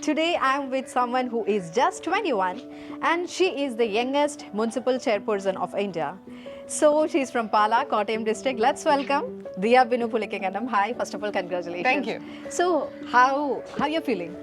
Today I'm with someone who is just 21 and she is the youngest municipal chairperson of India. So she's from Pala, Kottayam district. Let's welcome Diya, Binu, Pulikkakandam. Hi, first of all, congratulations. Thank you. So how you feeling?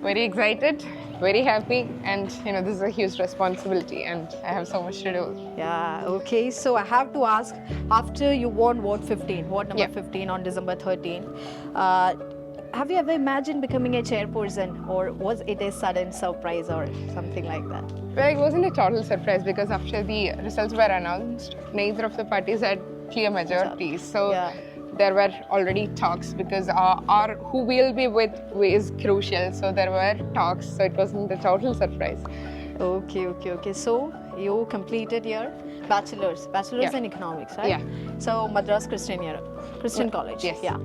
Very excited, very happy, and this is a huge responsibility and I have so much to do. Yeah, okay. So I have to ask, after you won Ward number Yeah. 15 on December 13, have you ever imagined becoming a chairperson, or was it a sudden surprise or something like that? Well, it wasn't a total surprise because after the results were announced, neither of the parties had clear majorities. So Yeah. there were already talks because our who we'll be with is crucial. So there were talks. So it wasn't a total surprise. Okay. So you completed your bachelor's Yeah. in economics, right? Yeah. So Madras Christian College. Yes. Yeah.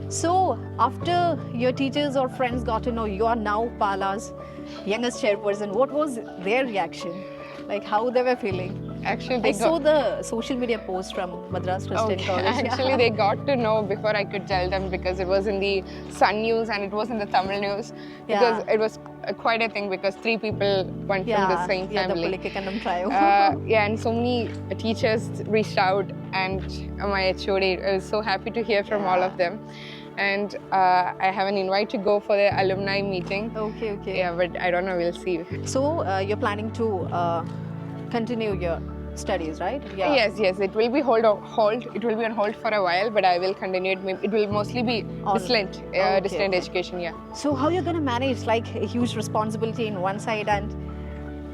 So after your teachers or friends got to know you are now Pala's youngest chairperson, what was their reaction? Like how they were feeling? Actually, I saw the social media post from Madras Christian College. Actually, they got to know before I could tell them because it was in the Sun News and it was in the Tamil News. Because it was quite a thing because 3 people went from the same family. The Pulikkakandam trio. And so many teachers reached out and my HOD. I was so happy to hear from all of them. And I have an invite to go for the alumni meeting. Okay. Yeah, but I don't know, we'll see. So you're planning to continue your studies, right? Yeah. Yes. It will be hold. It will be on hold for a while, but I will continue it. It will mostly be distant education. Yeah. So how you're gonna manage like a huge responsibility in one side and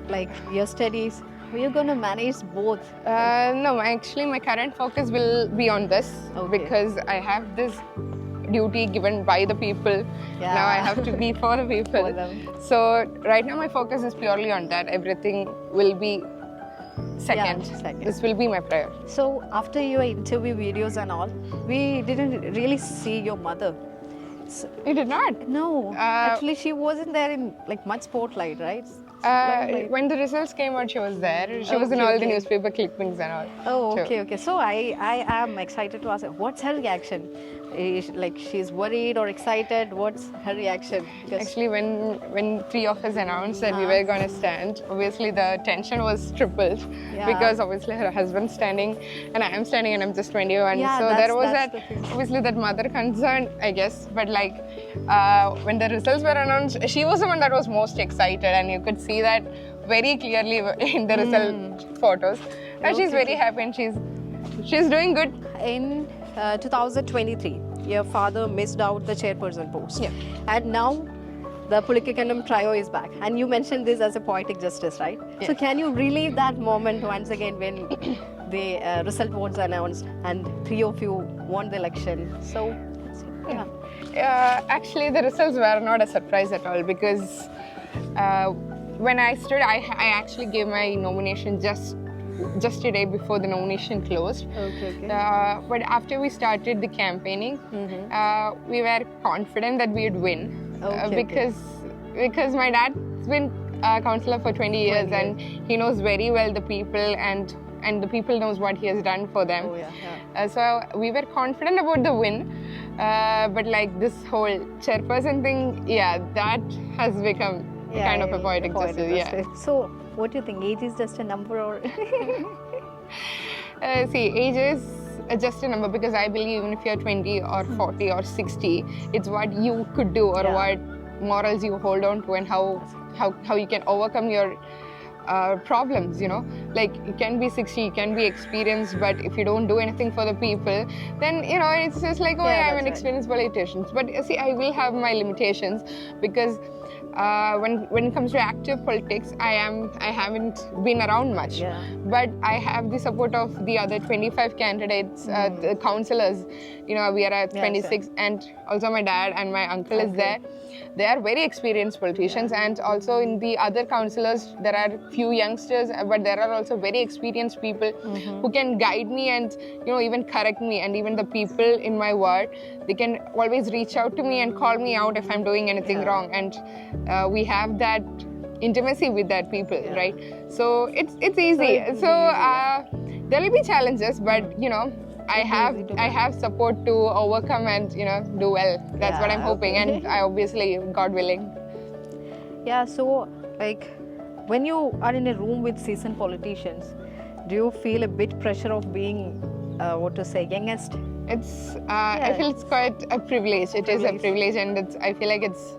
like your studies? How you gonna manage both? No, actually, my current focus will be on this because I have this duty given by the people. Yeah. Now I have to be for the people. For them. So right now my focus is purely on that. Everything will be second. Second. This will be my prayer. So after your interview videos and all, we didn't really see your mother. You did not? No, actually she wasn't there in like much spotlight, right? When the results came out, she was there. She was in all the newspaper clippings and all. Oh, too. okay. So I am excited to ask her, what's her reaction? Is like she's worried or excited? What's her reaction? Because Actually, when 3 of us announced that we were going to stand, obviously the tension was tripled because obviously her husband's standing and I am standing and I'm just 21. Yeah, so there was that's that the thing. obviously that mother concern, I guess. But like when the results were announced, she was the one that was most excited, and you could see that very clearly in the result photos. And she's very happy and she's doing good. in 2023, your father missed out the chairperson post. Yeah. And now the Pulikkakandam trio is back. And you mentioned this as a poetic justice, right? Yeah. So can you relive that moment once again when the result was announced and 3 of you won the election? So, Actually, the results were not a surprise at all because when I stood, I actually gave my nomination just a day before the nomination closed. Okay. But after we started the campaigning, we were confident that we would win because my dad's been a councillor for 20 years and he knows very well the people and the people knows what he has done for them. Oh, yeah. So we were confident about the win, but like this whole chairperson thing, that has become kind of a poetic justice. Yeah. So what do you think? Age is just a number or? See, age is just a number because I believe even if you're 20 or 40 or 60, it's what you could do or what morals you hold on to and how you can overcome your problems, like you can be 60, you can be experienced, but if you don't do anything for the people, then it's just like, I'm an experienced politician. But see, I will have my limitations because when it comes to active politics, I haven't been around much, but I have the support of the other 25 candidates, the councillors. We are at 26, and also my dad and my uncle is there. They are very experienced politicians, and also in the other councillors there are few youngsters, but there are also very experienced people who can guide me and even correct me, and even the people in my ward, they can always reach out to me and call me out if I'm doing anything wrong, and we have that intimacy with that people, right? So it's easy. So there will be challenges, but I have support to overcome and do well. That's what I'm hoping, and I obviously, God willing. Yeah, so like when you are in a room with seasoned politicians, do you feel a bit pressure of being, what to say, youngest? It's I feel it's quite a privilege. It is a privilege, and I feel like it's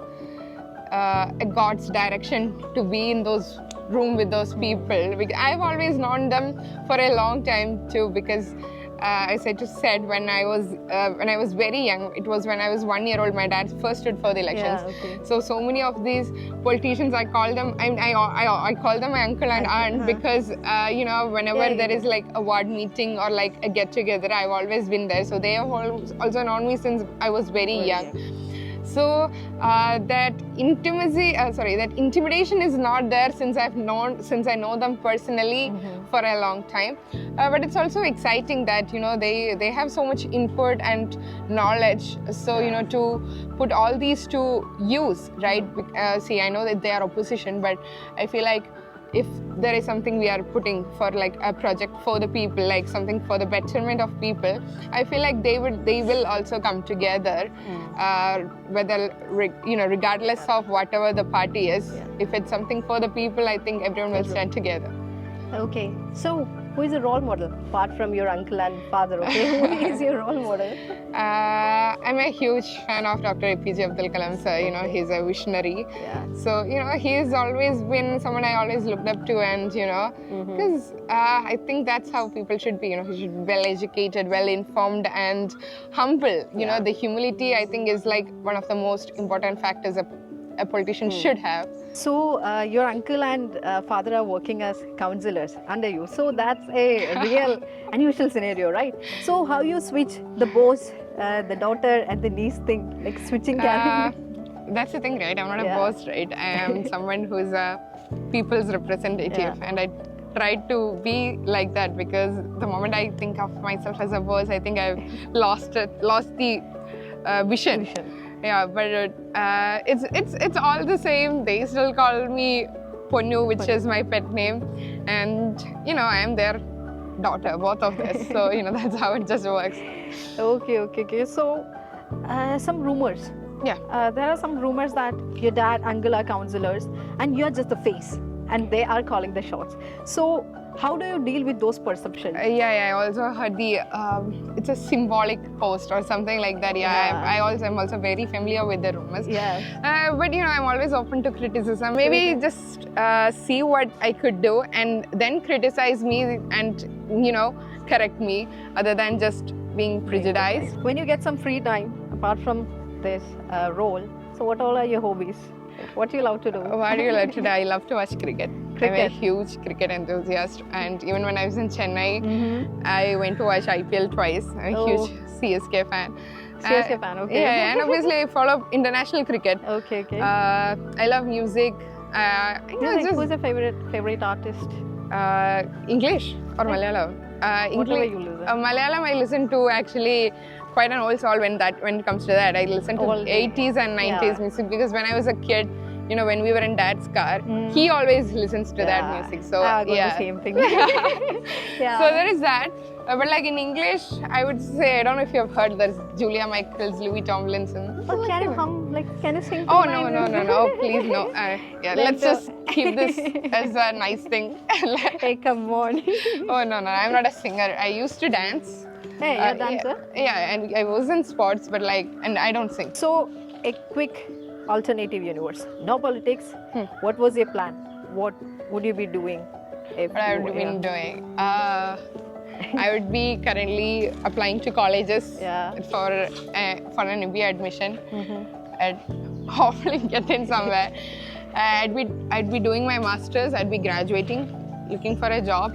a God's direction to be in those room with those people. I've always known them for a long time too, because as I just said, when I was very young, it was when I was 1 year old, my dad first stood for the elections. Yeah, okay. So many of these politicians, I call them, I call them my uncle and aunt, because whenever there is like a ward meeting or like a get together, I've always been there. So they have also known me since I was very young. So that intimidation is not there since I know them personally for a long time. But it's also exciting that they have so much input and knowledge. So to put all these to use, right? See, I know that they are opposition, but I feel like if there is something we are putting for like a project for the people, like something for the betterment of people, I feel like they will also come together, whether regardless of whatever the party is. If it's something for the people, I think everyone will stand together. Okay, so who is a role model apart from your uncle and father? Okay, who is your role model? I'm a huge fan of Dr. APJ Abdul Kalam sir. He's a visionary. Yeah. So he's always been someone I always looked up to, and because I think that's how people should be. He should be well educated, well informed, and humble. The humility, I think, is like one of the most important factors a politician should have. So your uncle and father are working as counselors under you. So that's a real unusual scenario, right? So how you switch the boss, the daughter and the niece thing, like switching character? That's the thing, right? I'm not a boss, right? I am someone who is a people's representative, and I try to be like that, because the moment I think of myself as a boss, I think I've lost the vision. Yeah, but it's all the same. They still call me Ponnu, which is my pet name, and I am their daughter, both of us. So that's how it just works. Okay. So some rumors. Yeah. There are some rumors that your dad, uncle are counselors, and you're just the face, and they are calling the shots. So how do you deal with those perceptions? I also heard it's a symbolic post or something like that. I'm also very familiar with the rumors. But I'm always open to criticism. Maybe just see what I could do and then criticize me and correct me, other than just being prejudiced. When you get some free time apart from this role, so what all are your hobbies? What do you love to do? What do you love to do? I love to watch cricket. I'm a huge cricket enthusiast, and even when I was in Chennai, I went to watch IPL twice. I'm a huge CSK fan. CSK fan, okay. Yeah, and obviously I follow international cricket. Okay. I love music. Who's your favorite artist? English or Malayalam? Whatever you listen. Malayalam I listen to actually quite an old soul when it comes to that. I listen to 80s and 90s music, because when I was a kid, when we were in dad's car, he always listens to that music. So the same thing. So there is that. But like in English, I would say, I don't know if you have heard, there's Julia Michaels, Louis Tomlinson. Oh, can you hum? Can you sing? Oh no, please no. Let's just keep this as a nice thing. Hey, come on. Oh no, I'm not a singer. I used to dance. Hey, you're a dancer? Yeah, and I was in sports, but and I don't sing. So, a quick alternative universe. No politics. What was your plan? What would you be doing? What I would be doing? I would be currently applying to colleges for an MBA admission, and hopefully get in somewhere. I'd be doing my masters. I'd be graduating, looking for a job,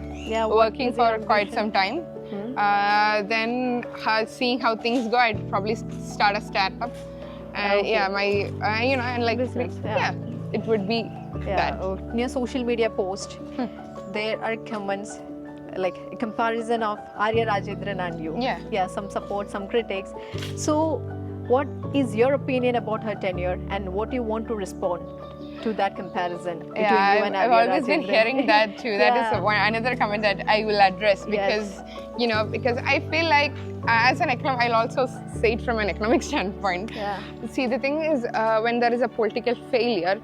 working for quite some time. Then seeing how things go, I'd probably start a startup. My business. It would be that. In your social media post, there are comments like a comparison of Arya Rajendran and you. Some support, some critics. So what is your opinion about her tenure, and what do you want to respond to that comparison between you and Arya I've always been Rajendran? hearing that too. That is another comment that I will address, because because I feel like as an economic, I'll also say it from an economic standpoint. Yeah. See, the thing is, when there is a political failure,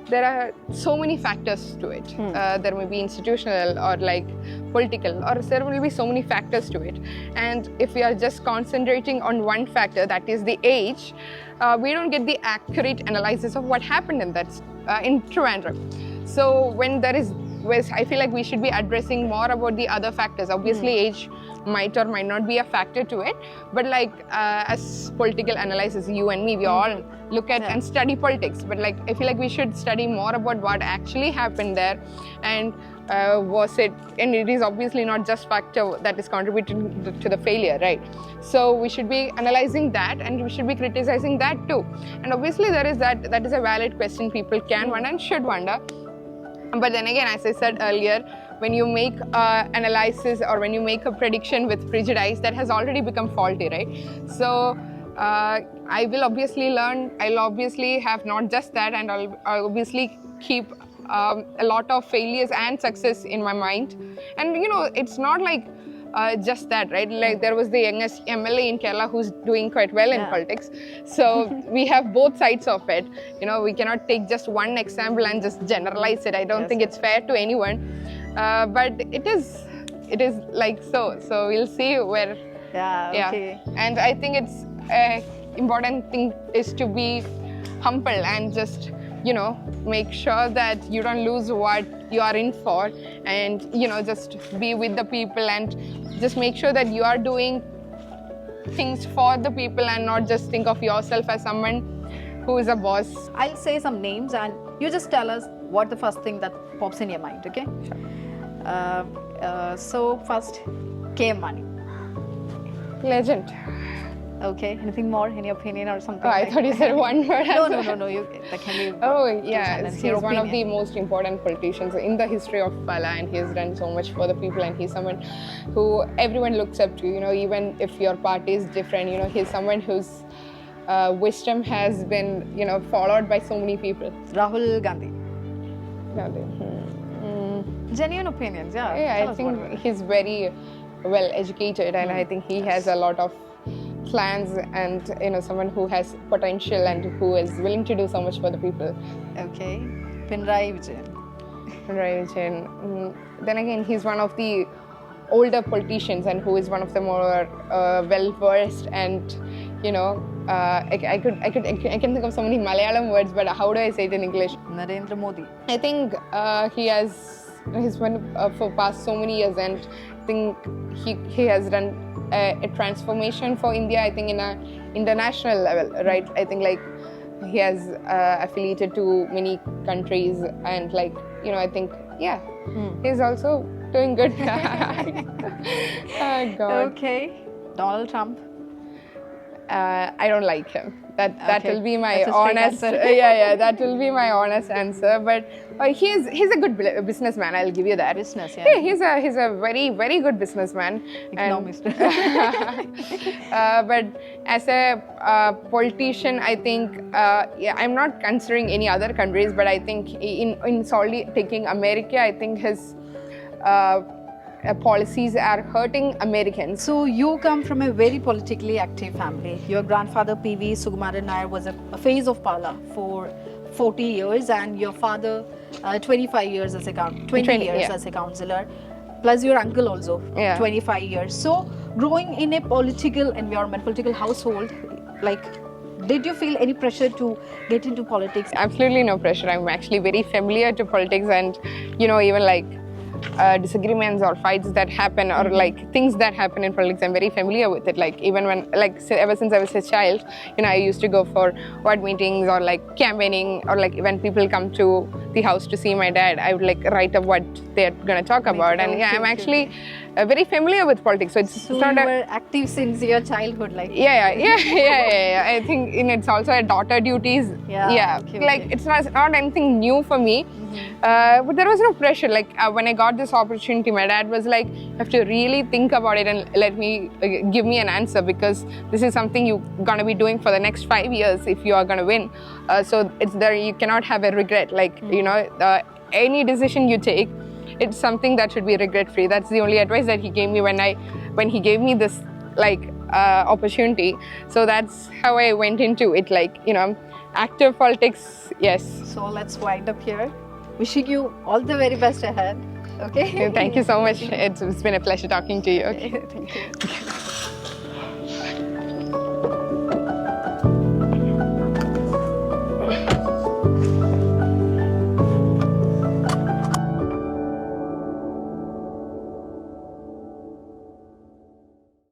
there are so many factors to it. There may be institutional or like political, or there will be so many factors to it. And if we are just concentrating on one factor, that is the age, we don't get the accurate analysis of what happened in that in Trivandrum. So when there is, I feel like we should be addressing more about the other factors. Obviously, age might or might not be a factor to it, but like as political analysis, you and me, we all look at and study politics. But like I feel like we should study more about what actually happened there, and was it, and it is obviously not just factor that is contributing to the failure, right? So we should be analyzing that, and we should be criticizing that too. And obviously there is that is a valid question people can wonder and should wonder. But then again, as I said earlier, when you make analysis or when you make a prediction with prejudice, that has already become faulty, right? So I will obviously learn. I'll obviously have not just that, and I'll obviously keep a lot of failures and success in my mind. And it's not like just that, right? Like there was the youngest MLA in Kerala who's doing quite well in politics. So we have both sides of it. We cannot take just one example and just generalize it. I don't think it's fair to anyone. But it is like so. So we'll see where. Okay. And I think it's important thing is to be humble and just make sure that you don't lose what you are in for, and just be with the people and just make sure that you are doing things for the people and not just think of yourself as someone who is a boss. I'll say some names and you just tell us what the first thing that pops in your mind, okay? Sure. So first, KM Mani. Legend. Okay, anything more in your opinion or something? Oh, I thought you said one word. No. That can be. Oh, yeah. He's one of the most important politicians in the history of Pala, and he has done so much for the people, and he's someone who everyone looks up to, even if your party is different, he's someone whose wisdom has been, followed by so many people. Rahul Gandhi. Gandhi. Genuine opinions, yeah. Yeah, I think he's very well educated, and I think he has a lot of plans, and someone who has potential and who is willing to do so much for the people. Okay. Pinarayi Vijayan. Then again, he's one of the older politicians and who is one of the more well versed, and I can think of so many Malayalam words, but how do I say it in English? Narendra Modi. I think he's been for past so many years, and I think he has done a transformation for India, I think in a international level, right? I think like he has affiliated to many countries, and like I think he's also doing good. Oh God. Okay. Donald Trump. I don't like him. That Okay. will be my That's a straight honest. answer. That will be my honest answer. But he's a good businessman. I'll give you that. Business, yeah. Yeah, he's a very very good businessman. Economist. But as a politician, I think I'm not considering any other countries, but I think in solely taking America, I think his policies are hurting Americans. So you come from a very politically active family. Your grandfather P.V. Sukumaran Nair was a face of Pala for 40 years, and your father 25 years as a 20 years as a councillor, plus your uncle also 25 years. So growing in a political environment, political household, like did you feel any pressure to get into politics? Absolutely no pressure. I'm actually very familiar to politics, and even like disagreements or fights that happen, or like things that happen in politics, I'm very familiar with it. Like even when ever since I was a child, I used to go for ward meetings or like campaigning, or like when people come to the house to see my dad, I would like write up what they're gonna talk about. And I'm actually very familiar with politics. So it's So not you were active since your childhood, like I think it's also a daughter duties. Okay. It's not anything new for me. But there was no pressure. Like when I got this opportunity, my dad was like, you have to really think about it and give me an answer, because this is something you're gonna be doing for the next 5 years if you are gonna win. So it's there, you cannot have a regret. Like any decision you take, it's something that should be regret free. That's the only advice that he gave me when I when he gave me this opportunity. So that's how I went into it. Active politics, yes. So let's wind up here. Wishing you all the very best ahead. Okay. Thank you so much. It's been a pleasure talking to you. Okay. Thank you.